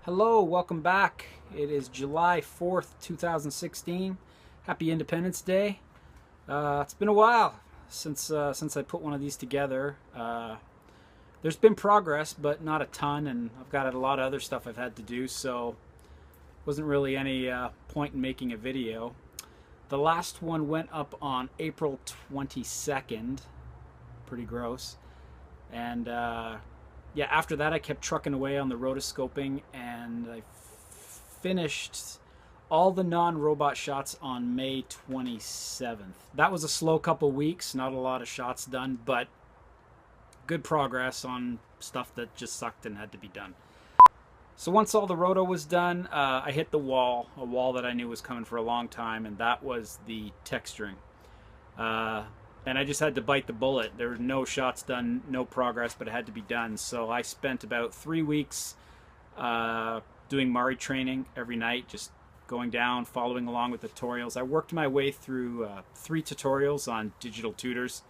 Hello, welcome back. It is July 4th, 2016. Happy Independence Day. It's been a while since I put one of these together. There's been progress, but not a ton, and I've got a lot of other stuff I've had to do, so wasn't really any point in making a video. The last one went up on April 22nd. Pretty gross. And yeah, after that I kept trucking away on the rotoscoping, and I finished all the non-robot shots on May 27th. That was a slow couple weeks, not a lot of shots done, but good progress on stuff that just sucked and had to be done. So once all the roto was done, I hit the wall, a wall that I knew was coming for a long time, and that was the texturing. And I just had to bite the bullet. There were no shots done, no progress, but it had to be done. So I spent about 3 weeks doing Mari training every night, just going down, following along with tutorials. I worked my way through 3 tutorials on Digital Tutors,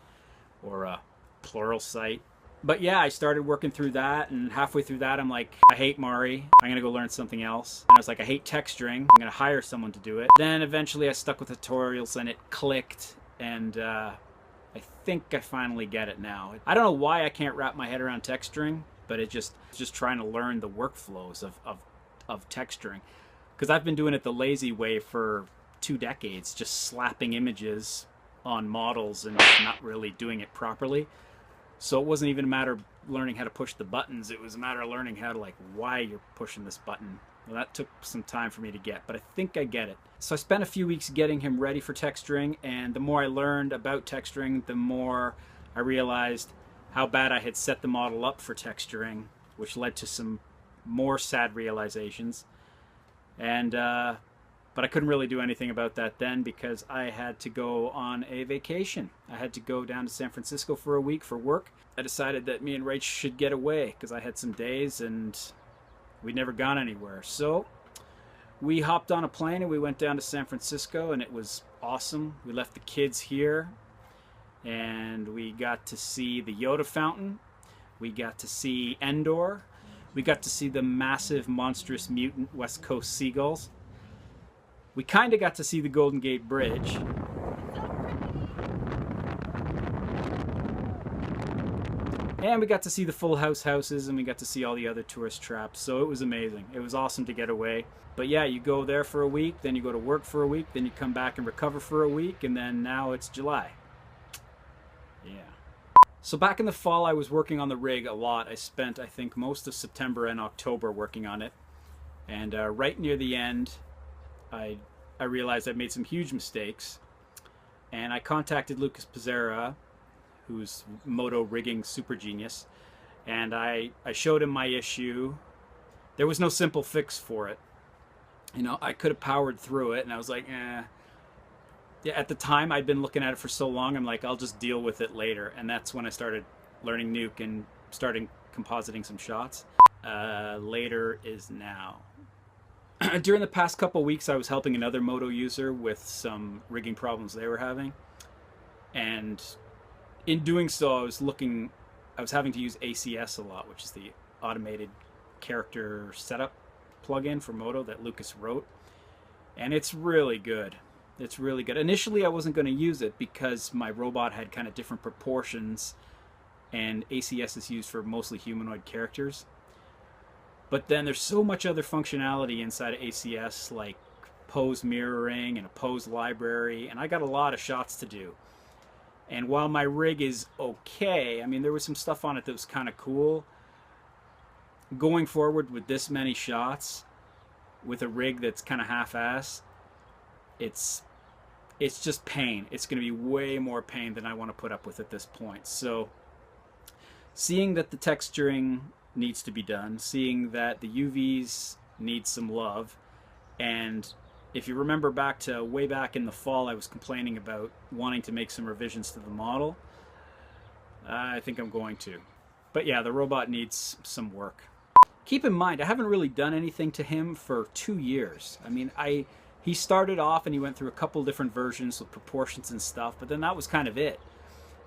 or a plural site. But yeah, I started working through that, and halfway through that I'm like, I hate Mari, I'm gonna go learn something else. And I was like, I hate texturing, I'm gonna hire someone to do it. Then eventually I stuck with tutorials and it clicked, and I think I finally get it now. I don't know why I can't wrap my head around texturing, but it's just trying to learn the workflows of texturing. Because I've been doing it the lazy way for 2 decades, just slapping images on models and not really doing it properly. So it wasn't even a matter of learning how to push the buttons, it was a matter of learning how to, like, why you're pushing this button. Well, that took some time for me to get, but I think I get it. So I spent a few weeks getting him ready for texturing, and the more I learned about texturing, the more I realized how bad I had set the model up for texturing, which led to some more sad realizations. And but I couldn't really do anything about that then, because I had to go on a vacation. I had to go down to San Francisco for a week for work. I decided that me and Rach should get away because I had some days and we'd never gone anywhere. So we hopped on a plane and we went down to San Francisco, and it was awesome. We left the kids here and we got to see the Yoda fountain. We got to see Endor. We got to see the massive, monstrous, mutant West Coast seagulls. We kind of got to see the Golden Gate Bridge. And we got to see the Full House houses, and we got to see all the other tourist traps. So it was amazing. It was awesome to get away. But yeah, you go there for a week, then you go to work for a week, then you come back and recover for a week, and then now it's July. Yeah. So back in the fall, I was working on the rig a lot. I spent, I think, most of September and October working on it. And right near the end, I realized I'd made some huge mistakes. And I contacted Lucas Pizzera, who's moto rigging super genius, and I showed him my issue. There was no simple fix for it. You know, I could have powered through it, and I was like, eh. Yeah, at the time, I'd been looking at it for so long, I'm like, I'll just deal with it later. And that's when I started learning Nuke and starting compositing some shots. Later is now. During the past couple weeks, I was helping another moto user with some rigging problems they were having. And in doing so, I was having to use ACS a lot, which is the automated character setup plugin for Moto that Lucas wrote. And it's really good. It's really good. Initially, I wasn't going to use it because my robot had kind of different proportions, and ACS is used for mostly humanoid characters. But then there's so much other functionality inside of ACS, like pose mirroring and a pose library, and I got a lot of shots to do. And while my rig is okay, I mean, there was some stuff on it that was kind of cool. Going forward with this many shots, with a rig that's kind of half-assed, it's just pain. It's going to be way more pain than I want to put up with at this point. So, seeing that the texturing needs to be done, seeing that the UVs need some love, and if you remember back to way back in the fall, I was complaining about wanting to make some revisions to the model. I think I'm going to. But yeah, the robot needs some work. Keep in mind, I haven't really done anything to him for 2 years. I mean, he started off and he went through a couple different versions with proportions and stuff, but then that was kind of it.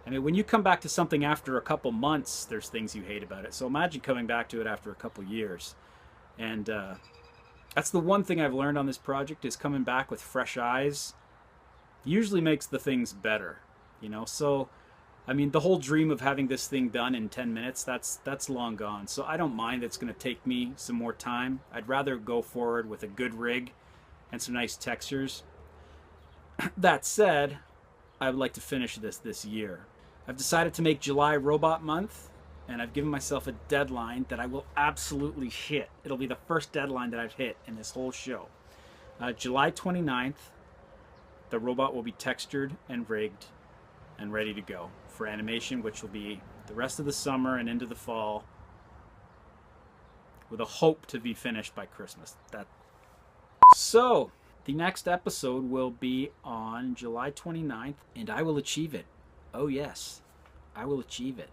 I mean, when you come back to something after a couple months, there's things you hate about it. So imagine coming back to it after a couple years. And that's the one thing I've learned on this project, is coming back with fresh eyes usually makes the things better, you know. So I mean, the whole dream of having this thing done in 10 minutes, that's long gone. So I don't mind it's going to take me some more time. I'd rather go forward with a good rig and some nice textures. That said, I would like to finish this year. I've decided to make July Robot Month, and I've given myself a deadline that I will absolutely hit. It'll be the first deadline that I've hit in this whole show. July 29th, the robot will be textured and rigged and ready to go for animation, which will be the rest of the summer and into the fall, with a hope to be finished by Christmas. So the next episode will be on July 29th, and I will achieve it. Oh yes, I will achieve it.